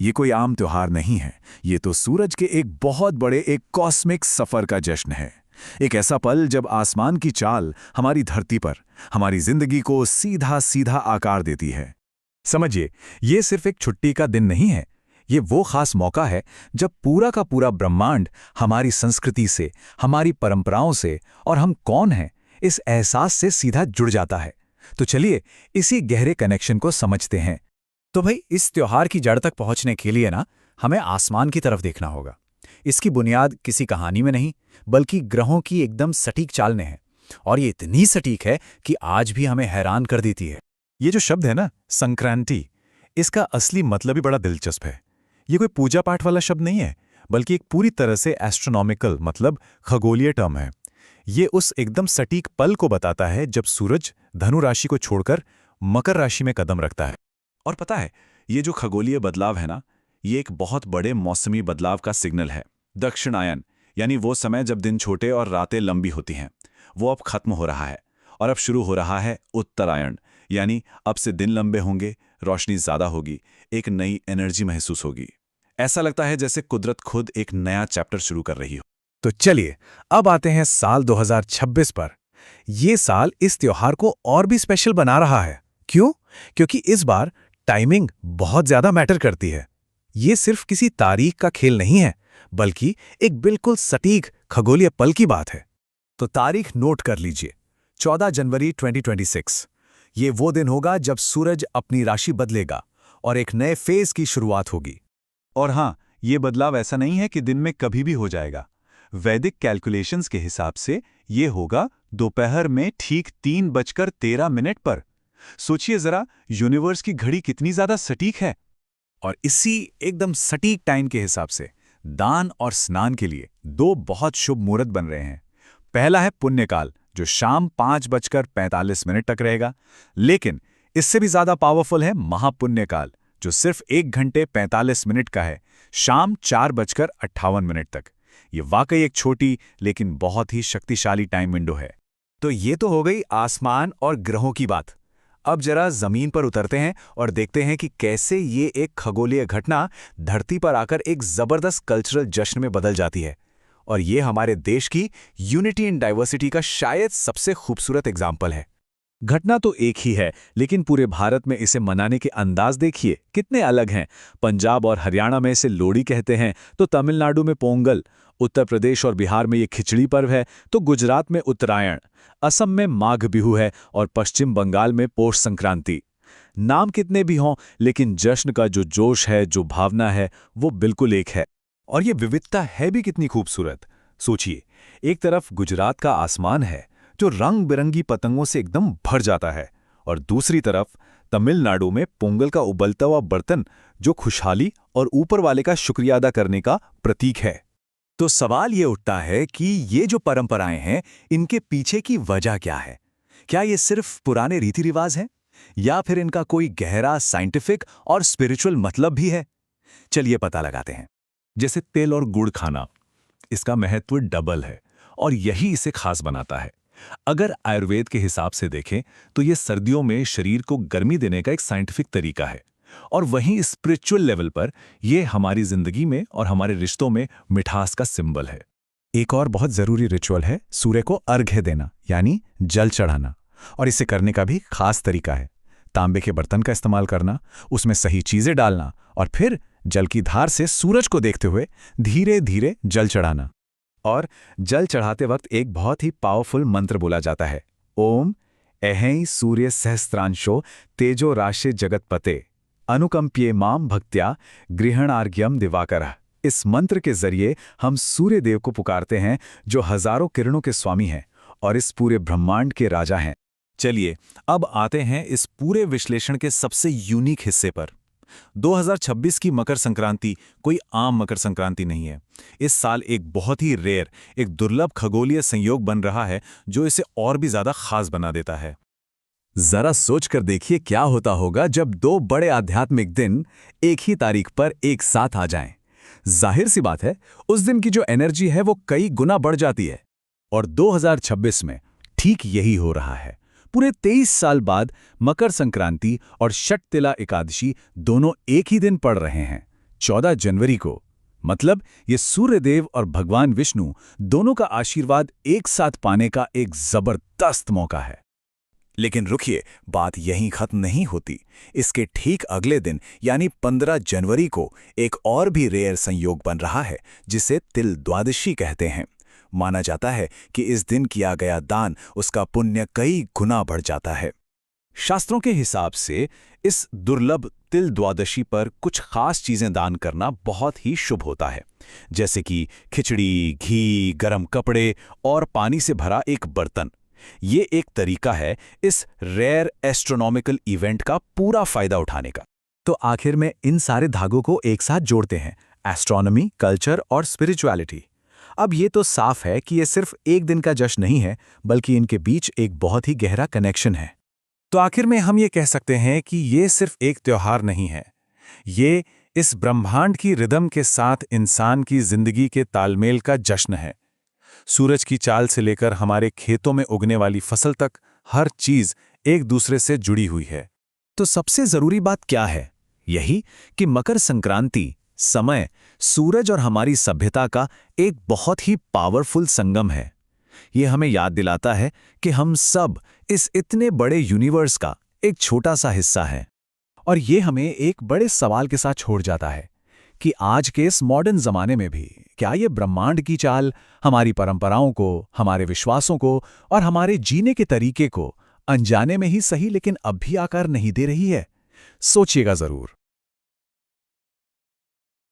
ये कोई आम त्योहार नहीं है, ये तो सूरज के एक बहुत बड़े एक कॉस्मिक सफर का जश्न है। एक ऐसा पल जब आसमान की चाल हमारी धरती पर हमारी जिंदगी को सीधा सीधा आकार देती है। समझिए, ये सिर्फ एक छुट्टी का दिन नहीं है, ये वो खास मौका है जब पूरा का पूरा ब्रह्मांड हमारी संस्कृति से, हमारी परंपराओं से और हम कौन हैं इस एहसास से सीधा जुड़ जाता है। तो चलिए इसी गहरे कनेक्शन को समझते हैं। तो भाई, इस त्योहार की जड़ तक पहुंचने के लिए ना हमें आसमान की तरफ देखना होगा। इसकी बुनियाद किसी कहानी में नहीं, बल्कि ग्रहों की एकदम सटीक चाल में है। और ये इतनी सटीक है कि आज भी हमें हैरान कर देती है। ये जो शब्द है ना, संक्रांति, इसका असली मतलब ही बड़ा दिलचस्प है। ये कोई पूजा पाठ वाला शब्द नहीं है, बल्कि एक पूरी तरह से एस्ट्रोनॉमिकल मतलब खगोलीय टर्म है। ये उस एकदम सटीक पल को बताता है जब सूरज धनु राशि को छोड़कर मकर राशि में कदम रखता है। और पता है, ये जो खगोलीय बदलाव है ना, ये एक बहुत बड़े मौसमी बदलाव का सिग्नल है। दक्षिणायन यानी वो समय जब दिन छोटे और रातें लंबी होती हैं, वो अब खत्म हो रहा है। और अब शुरू हो रहा है उत्तरायण, यानी अब से दिन लंबे होंगे, रोशनी ज्यादा होगी, एक नई एनर्जी महसूस होगी। ऐसा लगता है जैसे कुदरत खुद एक नया चैप्टर शुरू कर रही हो। तो चलिए अब आते हैं साल 2026 पर। ये साल इस त्योहार को और भी स्पेशल बना रहा है। क्यों? क्योंकि इस बार टाइमिंग बहुत ज्यादा मैटर करती है। ये सिर्फ किसी तारीख का खेल नहीं है, बल्कि एक बिल्कुल सटीक खगोलीय पल की बात है। तो तारीख नोट कर लीजिए, 14 जनवरी 2026। ये वो दिन होगा जब सूरज अपनी राशि बदलेगा और एक नए फेज की शुरुआत होगी। और हाँ, ये बदलाव ऐसा नहीं है कि दिन में कभी भी हो जाएगा। वैदिक कैलकुलेशंस के हिसाब से ये होगा दोपहर में ठीक 3:13 पर। सोचिए जरा, यूनिवर्स की घड़ी कितनी ज्यादा सटीक है। और इसी एकदम सटीक टाइम के हिसाब से दान और स्नान के लिए दो बहुत शुभ मुहूर्त बन रहे हैं। पहला है पुण्यकाल, जो शाम 5:45 तक रहेगा। लेकिन इससे भी ज्यादा पावरफुल है महापुण्यकाल, जो सिर्फ 1 घंटे 45 मिनट का है, शाम 4:58 तक। ये वाकई एक छोटी लेकिन बहुत ही शक्तिशाली टाइम विंडो है। तो ये तो हो गई आसमान और ग्रहों की बात। अब जरा जमीन पर उतरते हैं और देखते हैं कि कैसे ये एक खगोलीय घटना धरती पर आकर एक जबरदस्त कल्चरल जश्न में बदल जाती है। और ये हमारे देश की यूनिटी इन डाइवर्सिटी का शायद सबसे खूबसूरत एग्जाम्पल है। घटना तो एक ही है, लेकिन पूरे भारत में इसे मनाने के अंदाज देखिए कितने अलग हैं। पंजाब और हरियाणा में इसे लोहड़ी कहते हैं, तो तमिलनाडु में पोंगल, उत्तर प्रदेश और बिहार में ये खिचड़ी पर्व है, तो गुजरात में उत्तरायण, असम में माघ बिहू है और पश्चिम बंगाल में पौष संक्रांति। नाम कितने भी हों, लेकिन जश्न का जो जोश है, जो भावना है, वो बिल्कुल एक है। और ये विविधता है भी कितनी खूबसूरत। सोचिए, एक तरफ गुजरात का आसमान है जो रंग बिरंगी पतंगों से एकदम भर जाता है, और दूसरी तरफ तमिलनाडु में पोंगल का उबलता हुआ बर्तन जो खुशहाली और ऊपर वाले का शुक्रिया अदा करने का प्रतीक है। तो सवाल ये उठता है कि ये जो परंपराएं हैं, इनके पीछे की वजह क्या है? क्या ये सिर्फ पुराने रीति रिवाज हैं, या फिर इनका कोई गहरा साइंटिफिक और स्पिरिचुअल मतलब भी है? चलिए पता लगाते हैं। जैसे तिल और गुड़ खाना, इसका महत्व डबल है और यही इसे खास बनाता है। अगर आयुर्वेद के हिसाब से देखें तो ये सर्दियों में शरीर को गर्मी देने का एक साइंटिफिक तरीका है, और वहीं स्पिरिचुअल लेवल पर यह हमारी जिंदगी में और हमारे रिश्तों में मिठास का सिंबल है। एक और बहुत जरूरी रिचुअल है सूर्य को अर्घ्य देना, यानी जल चढ़ाना। और इसे करने का भी खास तरीका है। तांबे के बर्तन का इस्तेमाल करना, उसमें सही चीजें डालना और फिर जल की धार से सूरज को देखते हुए धीरे धीरे जल चढ़ाना। और जल चढ़ाते वक्त एक बहुत ही पावरफुल मंत्र बोला जाता है, ओम ऐं सूर्य सहस्त्रांशो तेजो राशे जगतपते अनुकंप्ये माम भक्त्या गृहणार्घ्यम दिवाकरः। इस मंत्र के जरिए हम सूर्य देव को पुकारते हैं, जो हजारों किरणों के स्वामी हैं और इस पूरे ब्रह्मांड के राजा हैं। चलिए अब आते हैं इस पूरे विश्लेषण के सबसे यूनिक हिस्से पर। 2026 की मकर संक्रांति कोई आम मकर संक्रांति नहीं है। इस साल एक बहुत ही रेयर, एक दुर्लभ खगोलीय संयोग बन रहा है जो इसे और भी ज्यादा खास बना देता है। जरा सोचकर देखिए क्या होता होगा जब दो बड़े आध्यात्मिक दिन एक ही तारीख पर एक साथ आ जाएं। जाहिर सी बात है, उस दिन की जो एनर्जी है वो कई गुना बढ़ जाती है। और 2026 में ठीक यही हो रहा है। पूरे 23 साल बाद मकर संक्रांति और षटतिला एकादशी दोनों एक ही दिन पड़ रहे हैं। 14 जनवरी को। मतलब ये सूर्यदेव और भगवान विष्णु दोनों का आशीर्वाद एक साथ पाने का एक जबरदस्त मौका है। लेकिन रुकिए, बात यहीं खत्म नहीं होती। इसके ठीक अगले दिन यानी 15 जनवरी को एक और भी रेयर संयोग बन रहा है, जिसे तिल द्वादशी कहते हैं। माना जाता है कि इस दिन किया गया दान उसका पुण्य कई गुना बढ़ जाता है। शास्त्रों के हिसाब से इस दुर्लभ तिल द्वादशी पर कुछ खास चीजें दान करना बहुत ही शुभ होता है, जैसे कि खिचड़ी, घी, गरम कपड़े और पानी से भरा एक बर्तन। ये एक तरीका है इस रेयर एस्ट्रोनॉमिकल इवेंट का पूरा फायदा उठाने का। तो आखिर में इन सारे धागों को एक साथ जोड़ते हैं एस्ट्रोनॉमी, कल्चर और स्पिरिचुअलिटी। अब ये तो साफ है कि ये सिर्फ एक दिन का जश्न नहीं है, बल्कि इनके बीच एक बहुत ही गहरा कनेक्शन है। तो आखिर में हम ये कह सकते हैं कि ये सिर्फ एक त्योहार नहीं है, ये इस ब्रह्मांड की रिदम के साथ इंसान की जिंदगी के तालमेल का जश्न है। सूरज की चाल से लेकर हमारे खेतों में उगने वाली फसल तक हर चीज एक दूसरे से जुड़ी हुई है। तो सबसे जरूरी बात क्या है? यही कि मकर संक्रांति समय, सूरज और हमारी सभ्यता का एक बहुत ही पावरफुल संगम है। ये हमें याद दिलाता है कि हम सब इस इतने बड़े यूनिवर्स का एक छोटा सा हिस्सा है। और ये हमें एक बड़े सवाल के साथ छोड़ जाता है कि आज के इस मॉडर्न जमाने में भी क्या ये ब्रह्मांड की चाल हमारी परंपराओं को, हमारे विश्वासों को और हमारे जीने के तरीके को अनजाने में ही सही लेकिन अब भी आकार नहीं दे रही है? सोचिएगा जरूर।